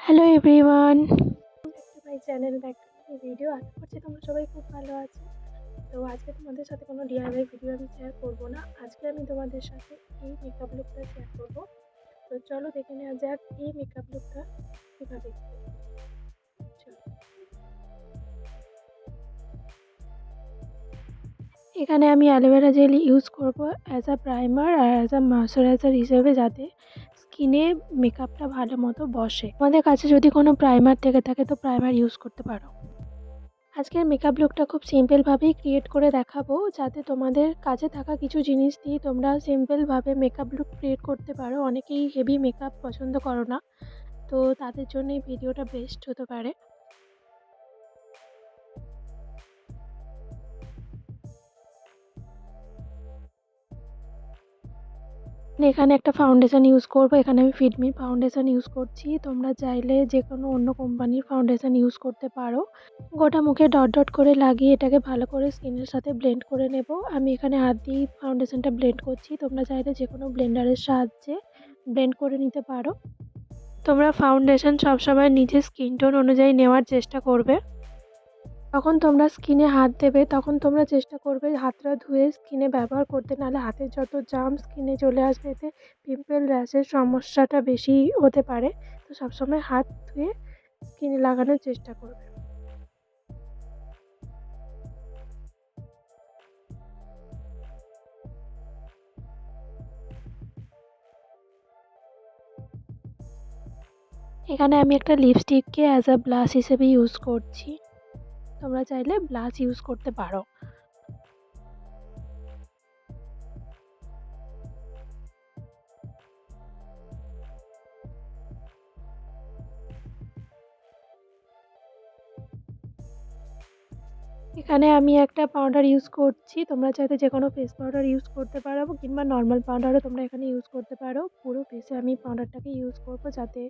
Hello everyone, back to my channel, back to my video. আশা করছি তোমরা সবাই খুব ভালো আছো। তো আজকে তোমাদের সাথে কোনো ডিআইওয়াই ভিডিও আমি শেয়ার করব না। আজকে আমি তোমাদের সাথে এই মেকআপ লুকটা শেয়ার করব। তো চলো দেখে নেওয়া যাক এই মেকআপ লুকটা কীভাবে করি। চলো, এখানে আমি অ্যালোভেরা জেল ইউজ করব অ্যাজ আ প্রাইমার আর অ্যাজ আ ময়শ্চারাইজার হিসেবে, যাতে স্কিনে মেকআপটা ভালো মতো বসে। আমাদের কাছে যদি কোনো প্রাইমার থেকে থাকে তো প্রাইমার ইউজ করতে পারো। আজকের মেকআপ লুকটা খুব সিম্পলভাবেই ক্রিয়েট করে দেখাবো, যাতে তোমাদের কাছে থাকা কিছু জিনিস দিয়ে তোমরা সিম্পলভাবে মেকআপ লুক ক্রিয়েট করতে পারো। অনেকেই হেভি মেকআপ পছন্দ করো না, তো তাদের জন্য এই ভিডিওটা বেস্ট হতে পারে। এখানে একটা ফাউন্ডেশন ইউজ করব। এখানে আমি ফিটমির ফাউন্ডেশন ইউজ করছি। তোমরা চাইলে যে কোনো অন্য কোম্পানির ফাউন্ডেশন ইউজ করতে পারো। গোটা মুখে ডট ডট করে লাগিয়ে এটাকে ভালো করে স্কিনের সাথে ব্লেন্ড করে নেব। আমি এখানে হাত দিয়ে ফাউন্ডেশনটা ব্লেন্ড করছি। তোমরা চাইলে যে কোনো ব্লেন্ডারের সাহায্যে ব্লেন্ড করে নিতে পারো। তোমরা ফাউন্ডেশন সবসময় নিজের স্কিন টোন অনুযায়ী নেওয়ার চেষ্টা করবে। যখন তোমরা স্কিনে হাত দেবে তখন তোমরা চেষ্টা করবে হাতটা ধুয়ে স্কিনে ব্যবহার করতে, নাহলে হাতের যত জার্ম স্কিনে চলে আসবে, এতে পিম্পল র্যাশের সমস্যাটা বেশি হতে পারে। তো সবসময় হাত ধুয়ে স্কিনে লাগানোর চেষ্টা করবে। এখানে আমি একটা লিপস্টিককে অ্যাজ আ ব্লাশ হিসেবে ইউজ করছি। তোমরা চাইলে ব্লাশ ইউজ করতে পারো। এখানে আমি একটা পাউডার ইউজ করছি। তোমরা চাইলে যে কোনো ফেস পাউডার ইউজ করতে পারো, কিংবা নর্মাল পাউডারও তোমরা এখানে ইউজ করতে পারো। পুরো ফেসে আমি পাউডারটাকে ইউজ করব, যাতে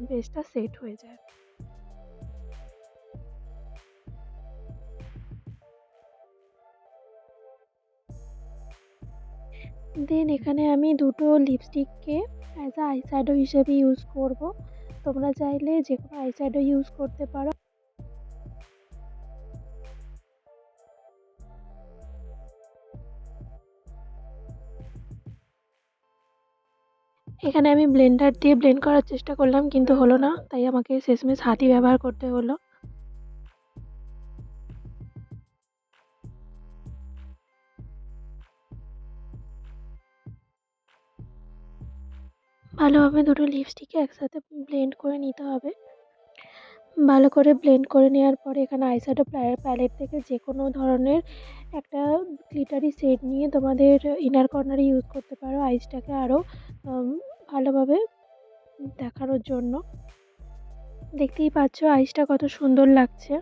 বেসটা সেট হয়ে যায়। দেন এখানে আমি দুটো লিপস্টিককে অ্যাজ আ আইশ্যাডো হিসেবে ইউজ করব। তোমরা চাইলে যে কোনো আইশ্যাডো ইউজ করতে পারো। এখানে আমি ব্লেন্ডার দিয়ে ব্লেন্ড করার চেষ্টা করলাম, কিন্তু হলো না, তাই আমাকে শেষমেশ হাতই ব্যবহার করতে হলো। ভালোভাবে দুটো লিপস্টিককে একসাথে ব্লেন্ড করে নিতে হবে। ভালো করে ব্লেন্ড করে নেওয়ার পরে এখানে আইশ্যাডো প্যালেট থেকে যে কোনো ধরনের একটা গ্লিটারি শেড নিয়ে তোমাদের ইনার কর্নারে ইউজ করতে পারো, আইসটাকে আরও ভালোভাবে দেখানোর জন্য। দেখতেই পাচ্ছ আইসটা কত সুন্দর লাগছে।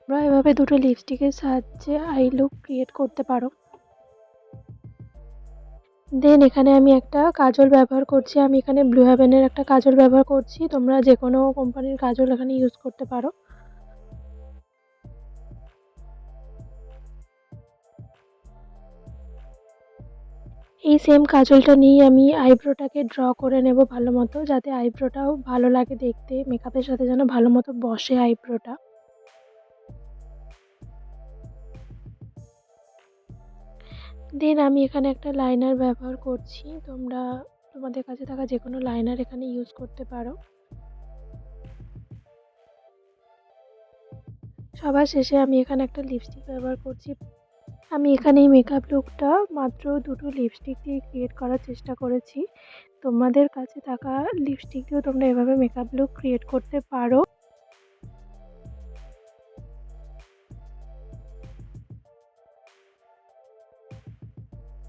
তোমরা এভাবে দুটো লিপস্টিকের সাহায্যে আই লুক ক্রিয়েট করতে পারো। দেন এখানে আমি একটা কাজল ব্যবহার করছি। আমি এখানে ব্লু হেভেনের একটা কাজল ব্যবহার করছি। তোমরা যে কোনো কোম্পানির কাজল এখানে ইউজ করতে পারো। এই সেম কাজলটা নিয়ে আমি আইব্রোটাকে ড্র করে নেব ভালো মতো, যাতে আইব্রোটাও ভালো লাগে দেখতে, মেকআপের সাথে যেন ভালো মতো বসে আইব্রোটা। দেন আমি এখানে একটা লাইনার ব্যবহার করছি। তোমরা তোমাদের কাছে থাকা যে কোনো লাইনার এখানে ইউজ করতে পারো। সবার শেষে আমি এখানে একটা লিপস্টিক ব্যবহার করছি। আমি এখানে এই মেকআপ লুকটা মাত্র দুটো লিপস্টিক দিয়ে ক্রিয়েট করার চেষ্টা করেছি। তোমাদের কাছে থাকা লিপস্টিক দিয়েও তোমরা এভাবে মেকআপ লুক ক্রিয়েট করতে পারো।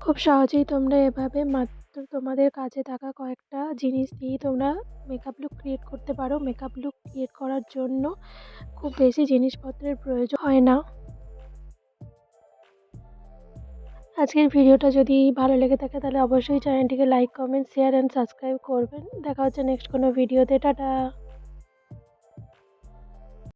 খুব সহজেই তোমরা এভাবে মাত্র তোমাদের কাছে থাকা কয়েকটা জিনিস দিয়েই তোমরা মেকআপ লুক ক্রিয়েট করতে পারো। মেকআপ লুক ক্রিয়েট করার জন্য খুব বেশি জিনিসপত্রের প্রয়োজন হয় না। আজকের ভিডিওটা যদি ভালো লেগে থাকে তাহলে অবশ্যই চ্যানেলটিকে like, comment, share and subscribe করবেন। দেখা হচ্ছে নেক্সট কোনো ভিডিওতে। টাটা।